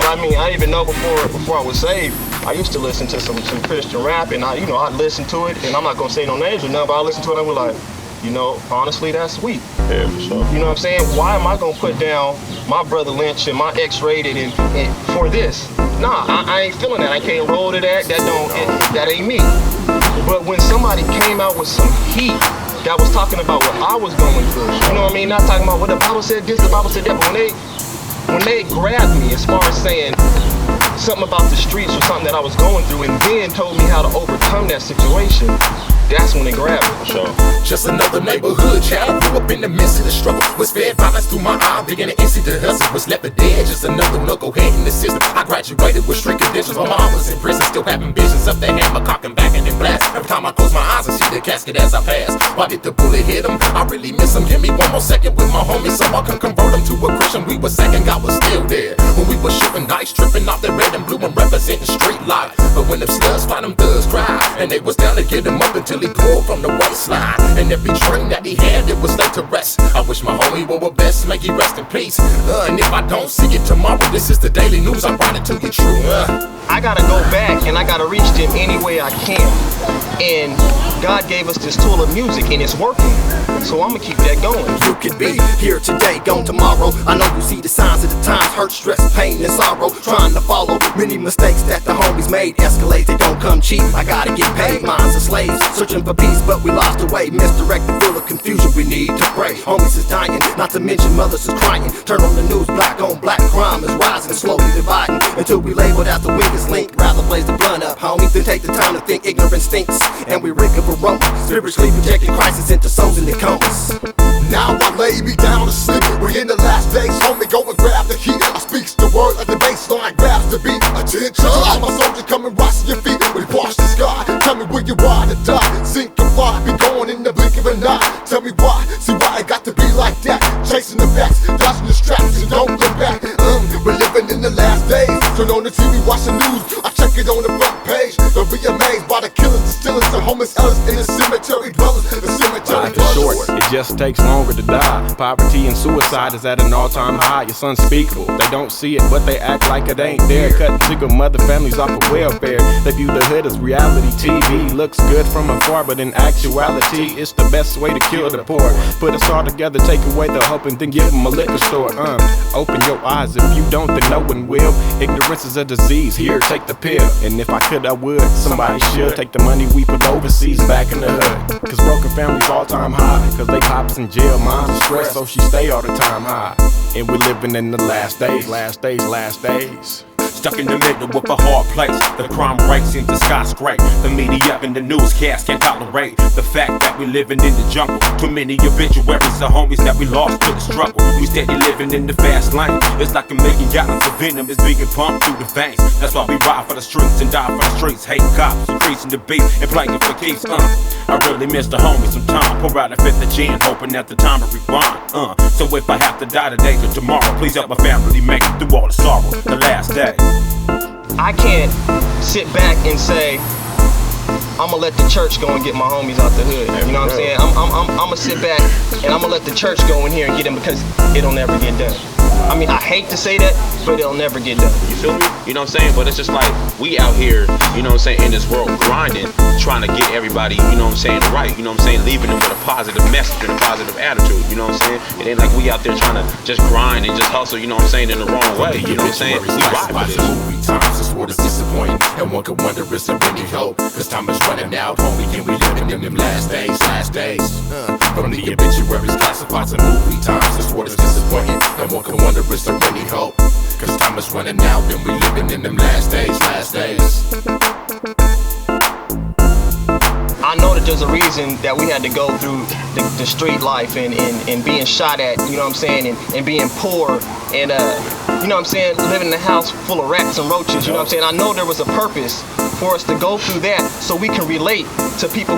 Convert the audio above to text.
I mean, I didn't even know before I was saved. I used to listen to some Christian rap, and I listened to it, and I'm not gonna say no names or nothing, but I listened to it and I was like, honestly, that's sweet. Yeah, for sure. You know what I'm saying? Why am I gonna put down my brother Lynch and my X-rated and for this? Nah, I ain't feeling that. I can't roll to that. That ain't me. But when somebody came out with some heat that was talking about what I was going through, you know what I mean? Not talking about what the Bible said this, the Bible said that, but when they grabbed me as far as saying something about the streets or something that I was going through and then told me how to overcome that situation, that's when they grabbed me. Sure. Just another neighborhood child, grew up in the midst of the struggle. Was fed violence through my eye, being an incident hustle. Was left for dead, just another knucklehead in the system. I graduated with strict credentials, my mom was in prison. Still having visions of the hammer cocking back and then blast. Every time I close my eyes and see the casket as I pass. Why did the bullet hit him? I really miss him. Give me one more second with my homies so I can convert him to a Christian. We were second, God was still there. When we were shipping nights, tripping off the red and blue and representing street life. But when them studs find them thugs cry, and they was down to get him up until he pulled from the waistline. And every dream that he had, it was laid to rest. I wish my homie were best, make he rest in peace. And if I don't see it tomorrow, this is the daily news, I brought it to you true. I gotta go back and I gotta reach them any way I can. And God gave us this tool of music and it's working. So I'm gonna keep that going. You could be here today, gone tomorrow. I know you see the signs of the times, hurt, stress, pain, and sorrow. Trying to follow many mistakes that the homies made. Escalate, they don't come cheap. I gotta get paid, minds are slaves. Searching for peace, but we lost the way. Misdirected, full of confusion, we need to pray. Homies is dying, not to mention mothers is crying. Turn on the news, black on black crime is rising, slowly dividing. Until we labeled as the weakest link. Rather blaze the blunt up, homie, than take the time to think ignorance stinks. And we rig of a rope, spiritually projecting crisis into souls in the comas. Now I lay me down to sleep. We in the last days, homie, go and grab the heat. I speaks the word like the baseline grabs the beat. Attention to all my soldiers, come and rise to your feet. We wash the sky, tell me where you ride or die. Sink and fly, be going in the blink of an eye. Tell me why, see why it got to be like that. Chasing the facts, dodging the straps, and don't look back. We're living in the last days. Turn on the TV, watch the news. I check it on the front page. Don't be amazed by the killers, the stealers, the homeless Ellis in the cemetery dwellers. The cemetery Life is short, it just takes longer to die. Poverty and suicide is at an all-time high. It's unspeakable. They don't see it, but they act like it ain't there. Cutting single mother families off of welfare. They view the hood as reality TV. Looks good from afar, but in actuality, it's the best way to kill the poor. Put us all together, take away the hope, and then give them a liquor store. Open your eyes, if you don't, then no one will. Ignorance is a disease, here, take the pill. And if I could, I would. Somebody should take the money we put overseas back in the hood. Cause broken families all-time high. Cause they pops in jail, mom's in stress, so she stay all the time high. And we living in the last days, last days, last days. Stuck in the middle of a hard place. The crime rates in the skyscraper. The media and the newscast can't tolerate the fact that we living in the jungle. Too many obituaries of homies that we lost to the struggle. We steady living in the fast lane. It's like a million gallons of venom is being pumped through the veins. That's why we ride for the streets and die for the streets. Hating cops, increasing the beat and playing for keeps. I really miss the homies sometime. Pour out a fifth of gin, hoping that the time will rewind. So if I have to die today or tomorrow, please help my family make it through all the sorrow. The last day. I can't sit back and say, I'm gonna let the church go and get my homies out the hood. You know what I'm saying? I'm gonna sit back and I'm gonna let the church go in here and get them because it'll never get done. I mean, I hate to say that, but it'll never get done. You feel me? You know what I'm saying? But it's just like, we out here, you know what I'm saying, in this world grinding, trying to get everybody, you know what I'm saying, right. You know what I'm saying? Leaving them with a positive message and a positive attitude. You know what I'm saying? It ain't like we out there trying to just grind and just hustle, you know what I'm saying, in the wrong way. You know what I'm saying? We ride by this. Movie times, this world is disappointing. And one could wonder, is there any hope? Cause time is running out, homie, and we living in them last days, last days. From the obituaries classified to movie times, this world is disappointing. And one could wonder, is there any hope? Cause time is running out, and we living in them last days, last days. I know that there's a reason that we had to go through the street life and being shot at, you know what I'm saying, and being poor and, you know what I'm saying, living in a house full of rats and roaches, you know what I'm saying. I know there was a purpose for us to go through that so we can relate to people